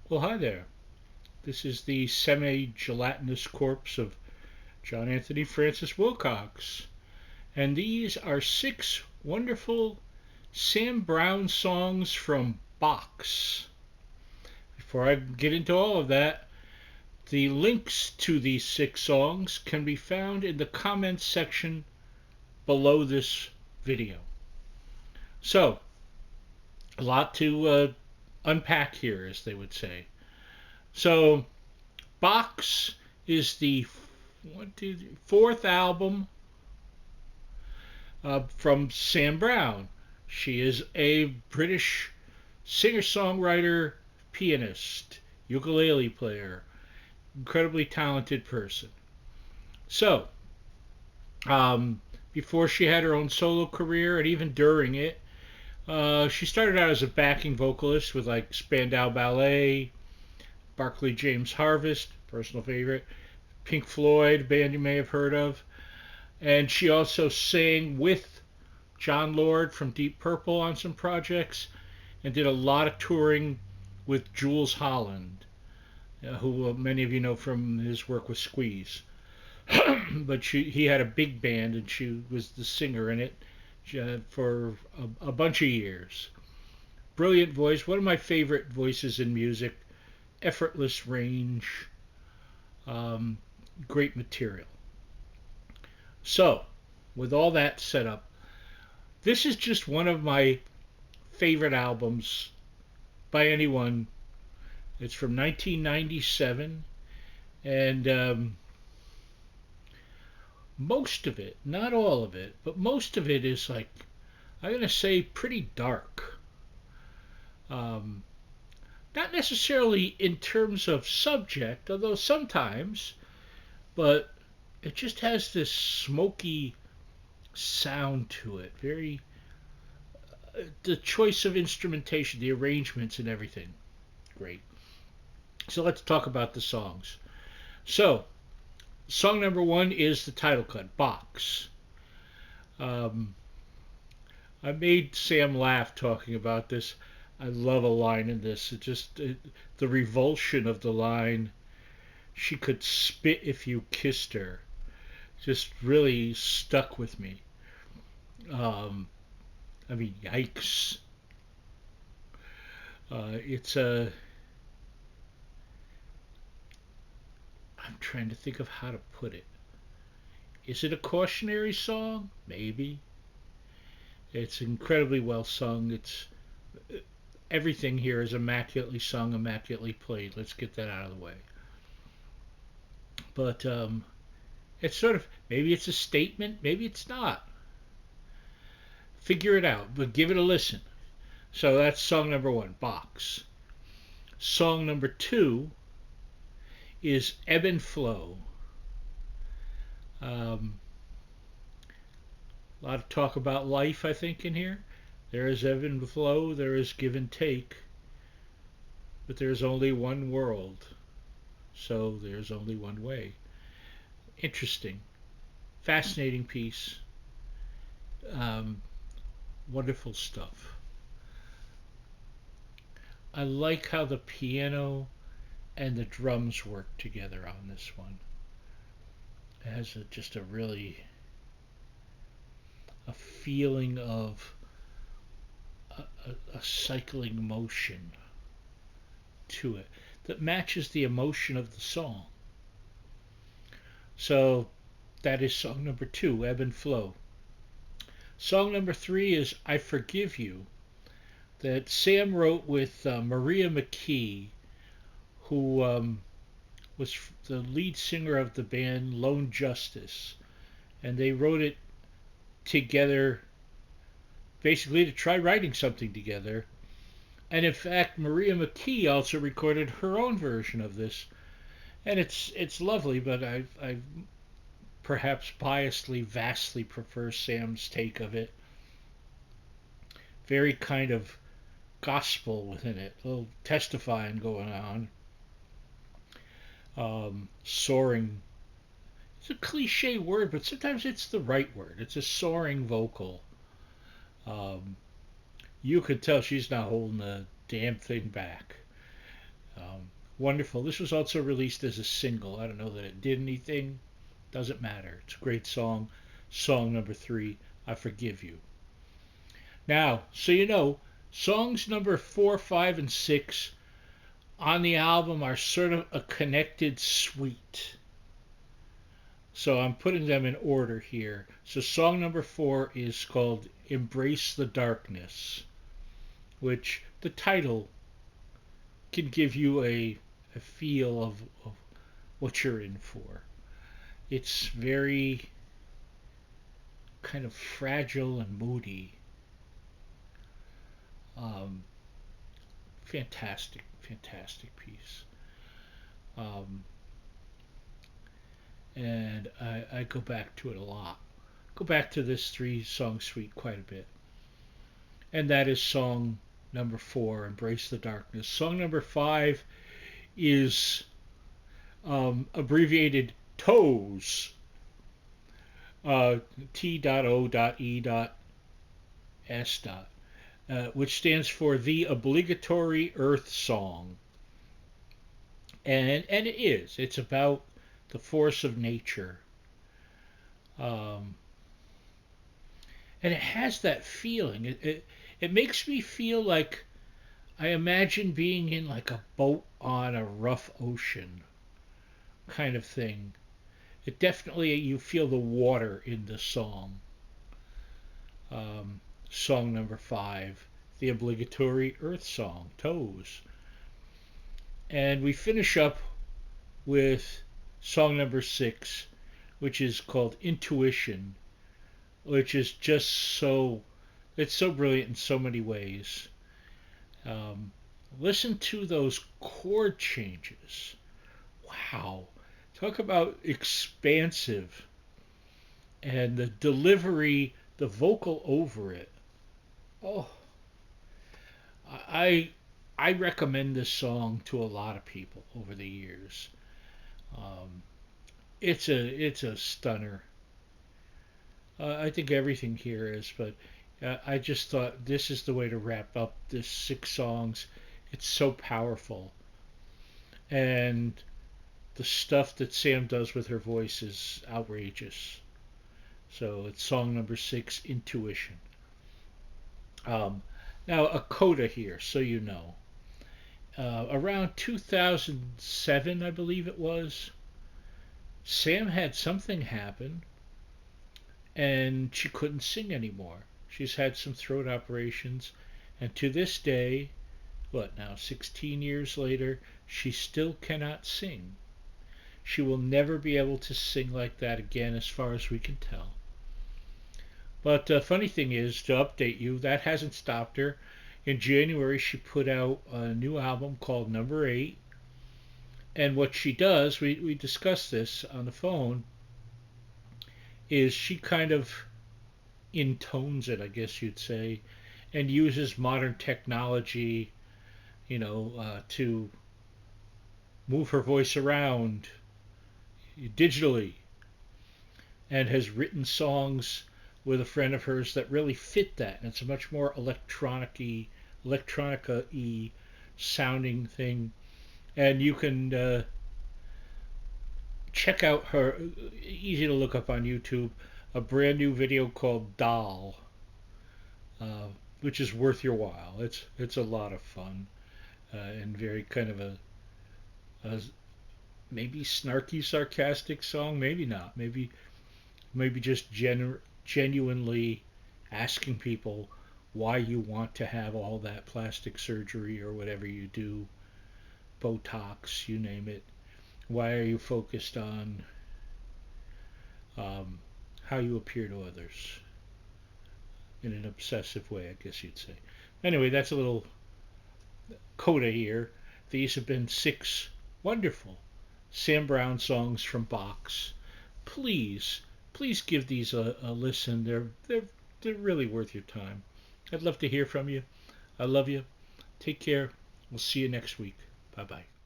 Well, hi there. This is the semi gelatinous corpse of John Anthony Francis Wilcox. And these are six wonderful Sam Brown songs from Box. Before I get into all of that, the links to these six songs can be found in the comments section below this video. So, a lot to unpack here, as they would say. So, Box is the fourth album from Sam Brown. She is a British singer-songwriter, pianist, ukulele player, incredibly talented person. So, um, before she had her own solo career, and even during it, she started out as a backing vocalist with like Spandau Ballet, Barclay James Harvest, personal favorite, Pink Floyd, band you may have heard of, and she also sang with Jon Lord from Deep Purple on some projects, and did a lot of touring with Jools Holland, who many of you know from his work with Squeeze. But he had a big band, and she was the singer in it for a bunch of years. Brilliant voice, one of my favorite voices in music, effortless range, um, great material. So, with all that set up, this is just one of my favorite albums by anyone. It's from 1997, and most of it, not all of it, but most of it is like, I'm going to say, pretty dark. Um, Not necessarily in terms of subject, although sometimes, but it just has this smoky sound to it. Very, the choice of instrumentation, the arrangements, and everything. Great. So let's talk about the songs. So, song number one is the title cut, Box. Um, I made Sam laugh talking about this. I love a line in this. The revulsion of the line, she could spit if you kissed her, just really stuck with me. Um, I mean, yikes. It's a. I'm trying to think of how to put it. Is it a cautionary song? Maybe. It's incredibly well sung. It's everything here is immaculately sung, immaculately played. Let's get that out of the way. But it's sort of, maybe it's a statement, maybe it's not. Figure it out, but give it a listen. So that's song number one, Box. Song number two is Ebb and Flow. Um, a lot of talk about life, I think, in here. There is ebb and flow, there is give and take, but there's only one world, so there's only one way. Interesting, fascinating piece, um, wonderful stuff. I like how the piano and the drums work together on this one. It has just a really a feeling of a cycling motion to it that matches the emotion of the song. So that is song number two, Ebb and Flow. Song number three is I Forgive You, that Sam wrote with Maria McKee, who was the lead singer of the band Lone Justice. And they wrote it together basically to try writing something together. And in fact, Maria McKee also recorded her own version of this. And it's lovely, but I perhaps biasedly vastly prefer Sam's take of it. Very kind of gospel within it, a little testifying going on. Soaring. It's a cliche word, but sometimes it's the right word. It's a soaring vocal. Um, you could tell she's not holding the damn thing back. Wonderful. This was also released as a single. I don't know that it did anything. Doesn't matter. It's a great song. Song number 3, I Forgive You. Now, so you know, songs number 4, 5, and 6 on the album are sort of a connected suite. So I'm putting them in order here. So song number 4 is called Embrace the Darkness, which the title can give you a feel of what you're in for. It's very kind of fragile and moody. Um, Fantastic, fantastic piece. Um, and I go back to it a lot. Go back to this 3 song suite quite a bit. And that is song number 4, Embrace the Darkness. Song number 5 is abbreviated TOES, T.O.E.S. Which stands for The Obligatory Earth Song. And it is. It's about the force of nature. Um, and it has that feeling. It makes me feel like I imagine being in like a boat on a rough ocean kind of thing. It definitely, you feel the water in the song. Um, Song number 5, the obligatory Earth song, Toes. And we finish up with song number 6, which is called Intuition, which is just so, it's so brilliant in so many ways. Um, Listen to those chord changes. Wow. Talk about expansive, and the delivery, the vocal over it. Oh, I I recommend this song to a lot of people over the years. Um, it's a stunner. I think everything here is, but I just thought this is the way to wrap up this 6 songs. It's so powerful, and the stuff that Sam does with her voice is outrageous. So it's song number 6, Intuition. Um, Now, a coda here, so you know. Around 2007, I believe it was, Sam had something happen and she couldn't sing anymore. She's had some throat operations, and to this day, what now, 16 years later, she still cannot sing. She will never be able to sing like that again, as far as we can tell. But the funny thing is, to update you, that hasn't stopped her. In January, she put out a new album called Number 8. And what she does, we discussed this on the phone, is she kind of intones it, I guess you'd say, and uses modern technology, to move her voice around digitally, and has written songs with a friend of hers that really fit that. And it's a much more electronica-y sounding thing. And you can check out her, easy to look up on YouTube, a brand new video called Doll, uh, which is worth your while. It's a lot of fun, and very kind of a maybe snarky, sarcastic song. Maybe not. Maybe just genuinely asking people why you want to have all that plastic surgery or whatever you do, Botox, you name it. Why are you focused on um, how you appear to others in an obsessive way, I guess you'd say. Anyway, that's a little coda here. These have been 6 wonderful Sam Brown songs from Box. Please, please give these a listen. They're really worth your time. I'd love to hear from you. I love you. Take care. We'll see you next week. Bye bye.